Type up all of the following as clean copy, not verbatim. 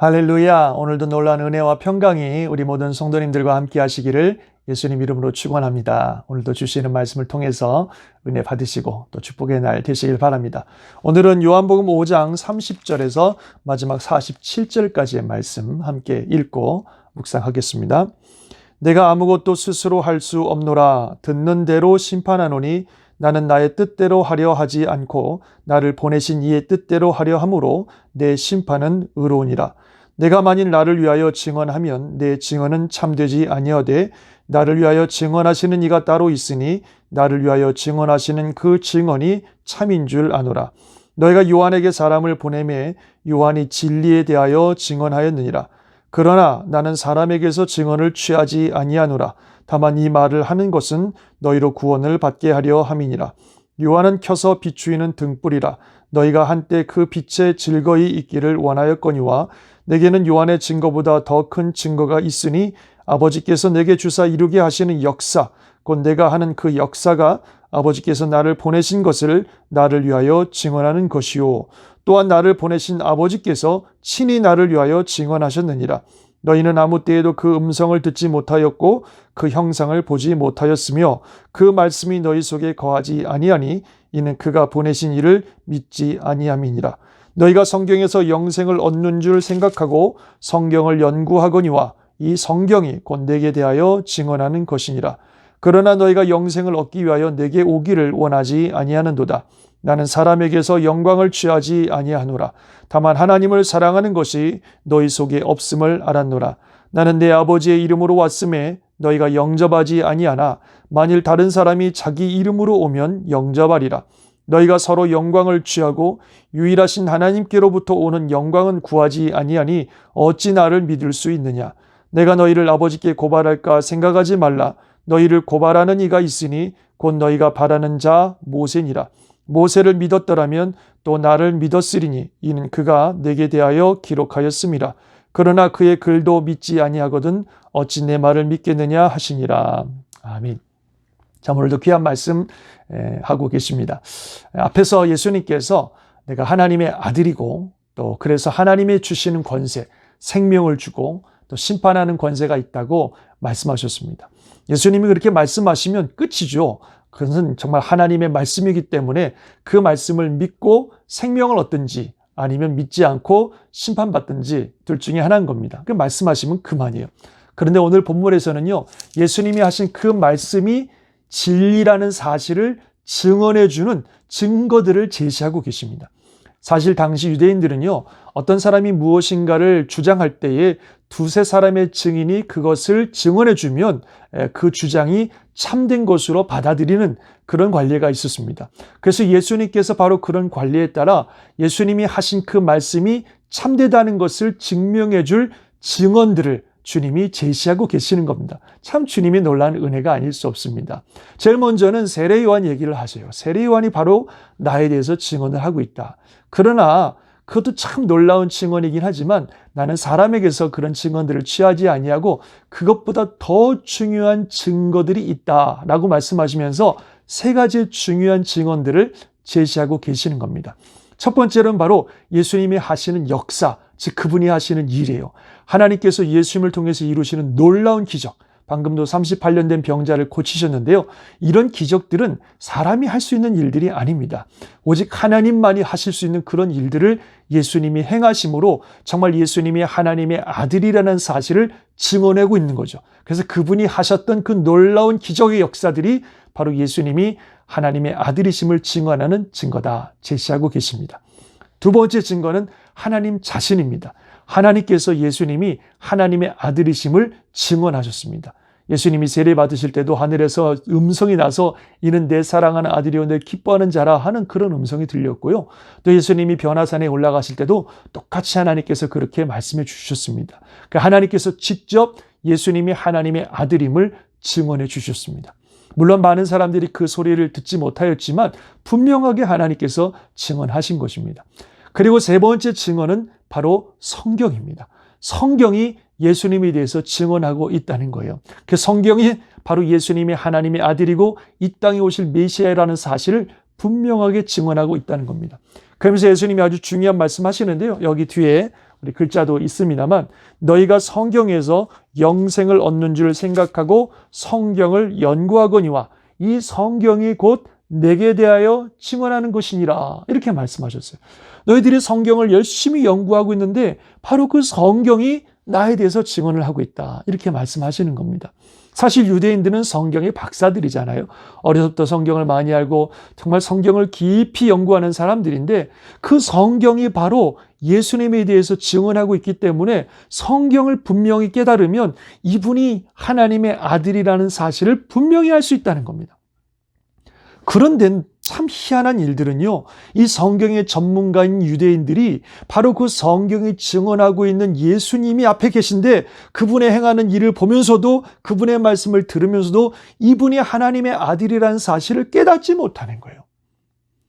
할렐루야. 오늘도 놀라운 은혜와 평강이 우리 모든 성도님들과 함께 하시기를 예수님 이름으로 축원합니다. 오늘도 주시는 말씀을 통해서 은혜 받으시고 또 축복의 날 되시길 바랍니다. 오늘은 요한복음 5장 30절에서 마지막 47절까지의 말씀 함께 읽고 묵상하겠습니다. 내가 아무것도 스스로 할 수 없노라. 듣는 대로 심판하노니 나는 나의 뜻대로 하려 하지 않고 나를 보내신 이의 뜻대로 하려 함으로 내 심판은 의로우니라. 내가 만일 나를 위하여 증언하면 내 증언은 참되지 아니하되 나를 위하여 증언하시는 이가 따로 있으니 나를 위하여 증언하시는 그 증언이 참인 줄 아노라. 너희가 요한에게 사람을 보내매 요한이 진리에 대하여 증언하였느니라. 그러나 나는 사람에게서 증언을 취하지 아니하노라. 다만 이 말을 하는 것은 너희로 구원을 받게 하려 함이니라. 요한은 켜서 비추이는 등불이라. 너희가 한때 그 빛에 즐거이 있기를 원하였거니와 내게는 요한의 증거보다 더 큰 증거가 있으니 아버지께서 내게 주사 이루게 하시는 역사, 곧 내가 하는 그 역사가 아버지께서 나를 보내신 것을 나를 위하여 증언하는 것이요. 또한 나를 보내신 아버지께서 친히 나를 위하여 증언하셨느니라. 너희는 아무 때에도 그 음성을 듣지 못하였고 그 형상을 보지 못하였으며 그 말씀이 너희 속에 거하지 아니하니 이는 그가 보내신 이를 믿지 아니함이니라. 너희가 성경에서 영생을 얻는 줄 생각하고 성경을 연구하거니와 이 성경이 곧 내게 대하여 증언하는 것이니라. 그러나 너희가 영생을 얻기 위하여 내게 오기를 원하지 아니하는도다. 나는 사람에게서 영광을 취하지 아니하노라. 다만 하나님을 사랑하는 것이 너희 속에 없음을 알았노라. 나는 내 아버지의 이름으로 왔음에 너희가 영접하지 아니하나 만일 다른 사람이 자기 이름으로 오면 영접하리라. 너희가 서로 영광을 취하고 유일하신 하나님께로부터 오는 영광은 구하지 아니하니 어찌 나를 믿을 수 있느냐. 내가 너희를 아버지께 고발할까 생각하지 말라. 너희를 고발하는 이가 있으니 곧 너희가 바라는 자 모세니라. 모세를 믿었더라면 또 나를 믿었으리니 이는 그가 내게 대하여 기록하였음이라. 그러나 그의 글도 믿지 아니하거든 어찌 내 말을 믿겠느냐 하시니라. 아멘. 자, 오늘도 귀한 말씀 하고 계십니다. 앞에서 예수님께서 내가 하나님의 아들이고 또 그래서 하나님이 주시는 권세, 생명을 주고 또 심판하는 권세가 있다고 말씀하셨습니다. 예수님이 그렇게 말씀하시면 끝이죠. 그것은 정말 하나님의 말씀이기 때문에 그 말씀을 믿고 생명을 얻든지 아니면 믿지 않고 심판받든지 둘 중에 하나인 겁니다. 그 말씀하시면 그만이에요. 그런데 오늘 본문에서는요, 예수님이 하신 그 말씀이 진리라는 사실을 증언해주는 증거들을 제시하고 계십니다. 사실 당시 유대인들은요, 어떤 사람이 무엇인가를 주장할 때에 두세 사람의 증인이 그것을 증언해주면 그 주장이 참된 것으로 받아들이는 그런 관례가 있었습니다. 그래서 예수님께서 바로 그런 관례에 따라 예수님이 하신 그 말씀이 참되다는 것을 증명해줄 증언들을 주님이 제시하고 계시는 겁니다. 참 주님이 놀라운 은혜가 아닐 수 없습니다. 제일 먼저는 세례 요한 얘기를 하세요. 세례 요한이 바로 나에 대해서 증언을 하고 있다. 그러나 그것도 참 놀라운 증언이긴 하지만 나는 사람에게서 그런 증언들을 취하지 아니하고 그것보다 더 중요한 증거들이 있다라고 말씀하시면서 세 가지 중요한 증언들을 제시하고 계시는 겁니다. 첫 번째는 바로 예수님이 하시는 역사, 즉 그분이 하시는 일이에요. 하나님께서 예수님을 통해서 이루시는 놀라운 기적, 방금도 38년 된 병자를 고치셨는데요. 이런 기적들은 사람이 할 수 있는 일들이 아닙니다. 오직 하나님만이 하실 수 있는 그런 일들을 예수님이 행하심으로 정말 예수님이 하나님의 아들이라는 사실을 증언하고 있는 거죠. 그래서 그분이 하셨던 그 놀라운 기적의 역사들이 바로 예수님이 하나님의 아들이심을 증언하는 증거다 제시하고 계십니다. 두 번째 증거는 하나님 자신입니다. 하나님께서 예수님이 하나님의 아들이심을 증언하셨습니다. 예수님이 세례 받으실 때도 하늘에서 음성이 나서 이는 내 사랑하는 아들이요 내 기뻐하는 자라 하는 그런 음성이 들렸고요. 또 예수님이 변화산에 올라가실 때도 똑같이 하나님께서 그렇게 말씀해 주셨습니다. 그러니까 하나님께서 직접 예수님이 하나님의 아들임을 증언해 주셨습니다. 물론 많은 사람들이 그 소리를 듣지 못하였지만 분명하게 하나님께서 증언하신 것입니다. 그리고 세 번째 증언은 바로 성경입니다. 성경이 예수님에 대해서 증언하고 있다는 거예요. 그 성경이 바로 예수님이 하나님의 아들이고 이 땅에 오실 메시아라는 사실을 분명하게 증언하고 있다는 겁니다. 그러면서 예수님이 아주 중요한 말씀 하시는데요. 여기 뒤에 우리 글자도 있습니다만 너희가 성경에서 영생을 얻는 줄 생각하고 성경을 연구하거니와 이 성경이 곧 내게 대하여 증언하는 것이니라. 이렇게 말씀하셨어요. 너희들이 성경을 열심히 연구하고 있는데 바로 그 성경이 나에 대해서 증언을 하고 있다. 이렇게 말씀하시는 겁니다. 사실 유대인들은 성경의 박사들이잖아요. 어려서부터 성경을 많이 알고 정말 성경을 깊이 연구하는 사람들인데 그 성경이 바로 예수님에 대해서 증언하고 있기 때문에 성경을 분명히 깨달으면 이분이 하나님의 아들이라는 사실을 분명히 알 수 있다는 겁니다. 그런데 참 희한한 일들은요, 이 성경의 전문가인 유대인들이 바로 그 성경이 증언하고 있는 예수님이 앞에 계신데 그분의 행하는 일을 보면서도 그분의 말씀을 들으면서도 이분이 하나님의 아들이라는 사실을 깨닫지 못하는 거예요.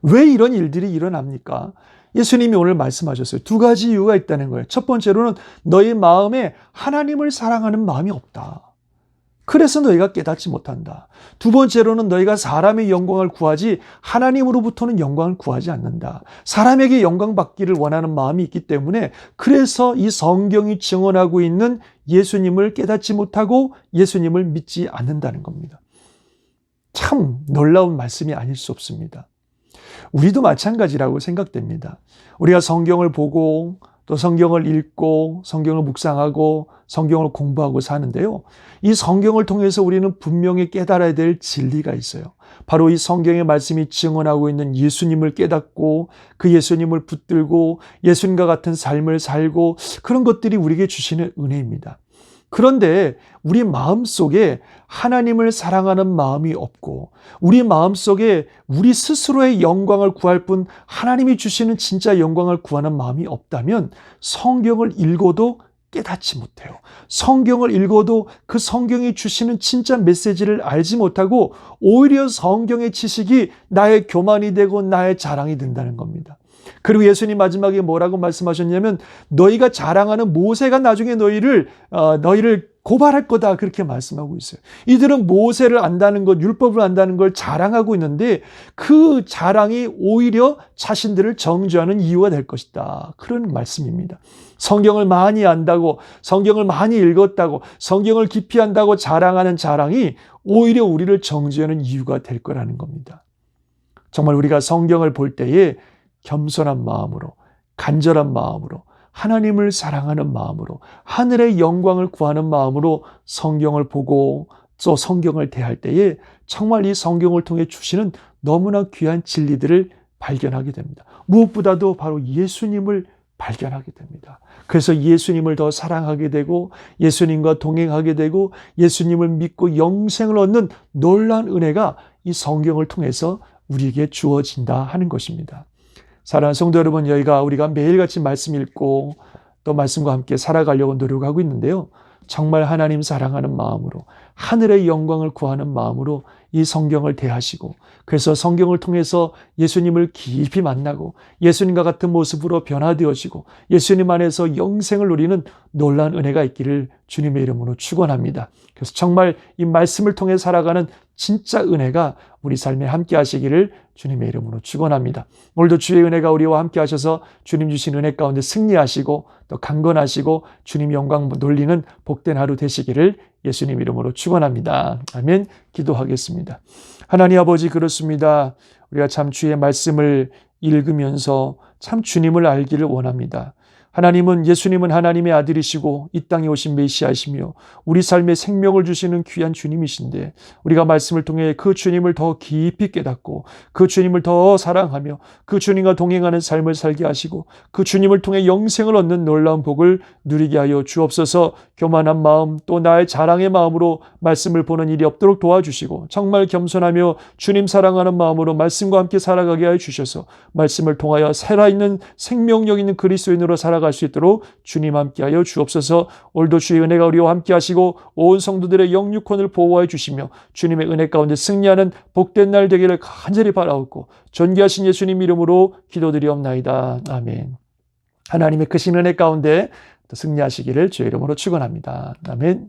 왜 이런 일들이 일어납니까? 예수님이 오늘 말씀하셨어요. 두 가지 이유가 있다는 거예요. 첫 번째로는 너희 마음에 하나님을 사랑하는 마음이 없다. 그래서 너희가 깨닫지 못한다. 두 번째로는 너희가 사람의 영광을 구하지 하나님으로부터는 영광을 구하지 않는다. 사람에게 영광 받기를 원하는 마음이 있기 때문에 그래서 이 성경이 증언하고 있는 예수님을 깨닫지 못하고 예수님을 믿지 않는다는 겁니다. 참 놀라운 말씀이 아닐 수 없습니다. 우리도 마찬가지라고 생각됩니다. 우리가 성경을 보고 또 성경을 읽고 성경을 묵상하고 성경을 공부하고 사는데요. 이 성경을 통해서 우리는 분명히 깨달아야 될 진리가 있어요. 바로 이 성경의 말씀이 증언하고 있는 예수님을 깨닫고 그 예수님을 붙들고 예수님과 같은 삶을 살고 그런 것들이 우리에게 주시는 은혜입니다. 그런데 우리 마음속에 하나님을 사랑하는 마음이 없고 우리 마음속에 우리 스스로의 영광을 구할 뿐 하나님이 주시는 진짜 영광을 구하는 마음이 없다면 성경을 읽어도 깨닫지 못해요. 성경을 읽어도 그 성경이 주시는 진짜 메시지를 알지 못하고 오히려 성경의 지식이 나의 교만이 되고 나의 자랑이 된다는 겁니다. 그리고 예수님 마지막에 뭐라고 말씀하셨냐면 너희가 자랑하는 모세가 나중에 너희를 고발할 거다 그렇게 말씀하고 있어요. 이들은 모세를 안다는 것, 율법을 안다는 걸 자랑하고 있는데 그 자랑이 오히려 자신들을 정죄하는 이유가 될 것이다. 그런 말씀입니다. 성경을 많이 안다고, 성경을 많이 읽었다고, 성경을 깊이 안다고 자랑하는 자랑이 오히려 우리를 정죄하는 이유가 될 거라는 겁니다. 정말 우리가 성경을 볼 때에 겸손한 마음으로, 간절한 마음으로, 하나님을 사랑하는 마음으로, 하늘의 영광을 구하는 마음으로 성경을 보고 또 성경을 대할 때에 정말 이 성경을 통해 주시는 너무나 귀한 진리들을 발견하게 됩니다. 무엇보다도 바로 예수님을 발견하게 됩니다. 그래서 예수님을 더 사랑하게 되고 예수님과 동행하게 되고 예수님을 믿고 영생을 얻는 놀라운 은혜가 이 성경을 통해서 우리에게 주어진다 하는 것입니다. 사랑하는 성도 여러분, 우리가 매일같이 말씀 읽고 또 말씀과 함께 살아가려고 노력하고 있는데요. 정말 하나님 사랑하는 마음으로 하늘의 영광을 구하는 마음으로 이 성경을 대하시고 그래서 성경을 통해서 예수님을 깊이 만나고 예수님과 같은 모습으로 변화되어지고 예수님 안에서 영생을 누리는 놀라운 은혜가 있기를 주님의 이름으로 축원합니다. 그래서 정말 이 말씀을 통해 살아가는 진짜 은혜가 우리 삶에 함께 하시기를 주님의 이름으로 축원합니다. 오늘도 주의 은혜가 우리와 함께 하셔서 주님 주신 은혜 가운데 승리하시고 또 강건하시고 주님 영광 돌리는 복된 하루 되시기를 예수님 이름으로 축원합니다. 아멘. 기도하겠습니다. 하나님 아버지, 그렇습니다. 우리가 참 주의 말씀을 읽으면서 참 주님을 알기를 원합니다. 예수님은 하나님의 아들이시고 이 땅에 오신 메시아이시며 우리 삶에 생명을 주시는 귀한 주님이신데 우리가 말씀을 통해 그 주님을 더 깊이 깨닫고 그 주님을 더 사랑하며 그 주님과 동행하는 삶을 살게 하시고 그 주님을 통해 영생을 얻는 놀라운 복을 누리게 하여 주옵소서. 교만한 마음 또 나의 자랑의 마음으로 말씀을 보는 일이 없도록 도와주시고 정말 겸손하며 주님 사랑하는 마음으로 말씀과 함께 살아가게 하여 주셔서 말씀을 통하여 살아있는 생명력 있는 그리스도인으로 살아갈 수 있도록 주님 함께하여 주옵소서. 오늘도 주의 은혜가 우리와 함께 하시고 온 성도들의 영육혼을 보호하여 주시며 주님의 은혜 가운데 승리하는 복된 날 되기를 간절히 바라옵고 존귀하신 예수님 이름으로 기도드리옵나이다. 아멘. 하나님의 크신 은혜 가운데 승리하시기를 주의 이름으로 축원합니다. 아멘.